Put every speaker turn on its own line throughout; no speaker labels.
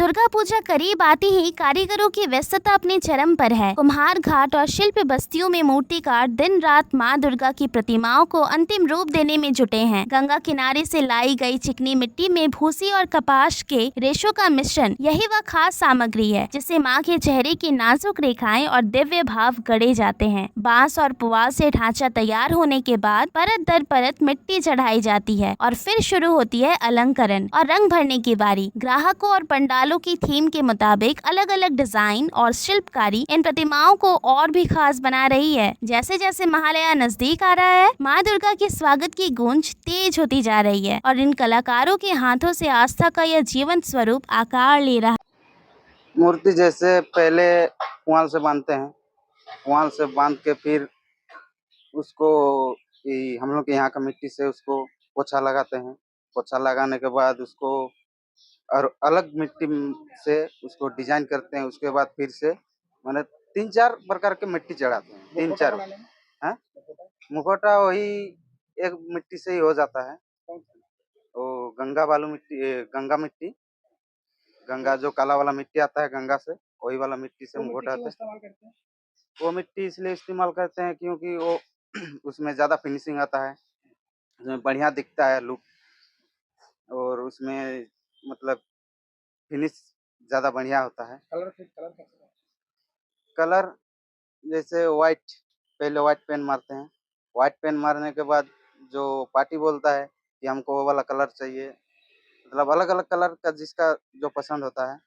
दुर्गा पूजा करीब आते ही कारीगरों की व्यस्तता अपने चरम पर है। कुम्हार घाट और शिल्प बस्तियों में मूर्तिकार दिन रात मां दुर्गा की प्रतिमाओं को अंतिम रूप देने में जुटे हैं। गंगा किनारे से लाई गई चिकनी मिट्टी में भूसी और कपास के रेशों का मिश्रण, यही वह खास सामग्री है जिससे मां के चेहरे की नाजुक रेखाएं और दिव्य भाव गढ़े जाते हैं। बांस और पुआल से ढांचा तैयार होने के बाद परत दर परत मिट्टी चढ़ाई जाती है और फिर शुरू होती है अलंकरण और रंग भरने की बारी। ग्राहकों और पंडालों की थीम के मुताबिक अलग अलग डिजाइन और शिल्पकारी इन प्रतिमाओं को और भी खास बना रही है। जैसे जैसे महालया नजदीक आ रहा है, माँ दुर्गा के स्वागत की गूंज तेज होती जा रही है और इन कलाकारों के हाथों से आस्था का यह जीवंत स्वरूप आकार ले रहा है।
मूर्ति जैसे पहले पुआल से बांधते हैं, पुआल से बांध के फिर उसको हम लोग के यहाँ का मिट्टी से उसको पोछा लगाते हैं। पोछा लगाने के बाद उसको और अलग मिट्टी से उसको डिजाइन करते हैं। उसके बाद फिर से मैंने 3-4 प्रकार के मिट्टी चढ़ाते हैं। 3-4 हाँ, मुखौटा वही एक मिट्टी से ही हो जाता है। वो गंगा बालू मिट्टी, गंगा मिट्टी, गंगा जो काला वाला मिट्टी आता है गंगा से, वही वाला मिट्टी से मुखौटा आता है। वो मिट्टी इसलिए इस्तेमाल करते हैं क्योंकि वो उसमें ज्यादा फिनिशिंग आता है, उसमें बढ़िया दिखता है लुक, और उसमें मतलब फिनिश ज्यादा बढ़िया होता है। कलर जैसे व्हाइट, पहले व्हाइट पेन मारते हैं। व्हाइट पेन मारने के बाद जो पार्टी बोलता है कि हमको वो वाला कलर चाहिए, मतलब अलग अलग कलर का जिसका जो पसंद होता है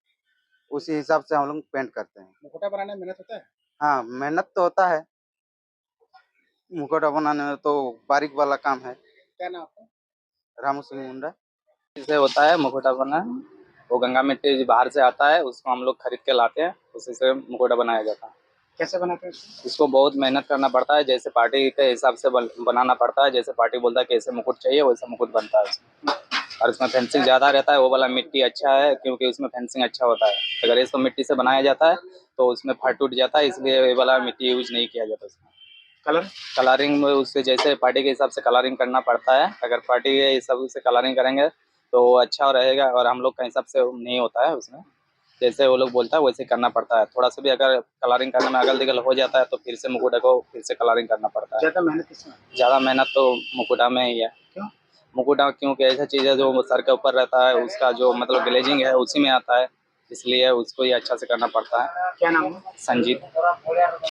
उसी हिसाब से हम लोग पेंट करते हैं।
मुखौटा बनाने में मेहनत होता है?
हाँ, मेहनत तो होता है। मुखौटा बनाने में तो बारीक वाला काम है।
क्या नाम आपका?
रामू सिंह मुंडा।
से होता है मुखौटा बना, वो गंगा मिट्टी बाहर से आता है, उसको हम लोग खरीद के लाते हैं, उसी से मुखौटा बनाया जाता है।
कैसे बनाते हैं
इसको बहुत मेहनत करना पड़ता है, जैसे पार्टी के हिसाब से बनाना पड़ता है। जैसे पार्टी बोलता है कि ऐसे मुकुट चाहिए, वैसा मुकुट बनता है उसमें। और उसमें फेंसिंग ज़्यादा रहता है, वो वाला मिट्टी अच्छा है क्योंकि उसमें फेंसिंग अच्छा होता है। अगर इसको मिट्टी से बनाया जाता है तो उसमें फट टूट जाता है, इसलिए ये वाला मिट्टी यूज नहीं किया जाता उसमें। कलरिंग में उससे जैसे पार्टी के हिसाब से कलरिंग करना पड़ता है। अगर पार्टी के हिसाब से कलरिंग करेंगे तो अच्छा रहेगा, और हम लोग के हिसाब से नहीं होता है उसमें। जैसे वो लोग बोलता है वैसे करना पड़ता है। थोड़ा सा भी अगर कलरिंग करने में अगल दिगल हो जाता है तो फिर से मुकुटा को फिर से कलरिंग करना पड़ता है।
ज़्यादा मेहनत किसमें?
ज़्यादा मेहनत तो मुकुटा में ही है।
क्यों?
मुकुटा क्योंकि ऐसा चीज़ है जो सर के ऊपर रहता है, उसका जो मतलब ग्लेजिंग है उसी में आता है, इसलिए उसको ही अच्छा से करना पड़ता है।
क्या नाम है?
संजीत।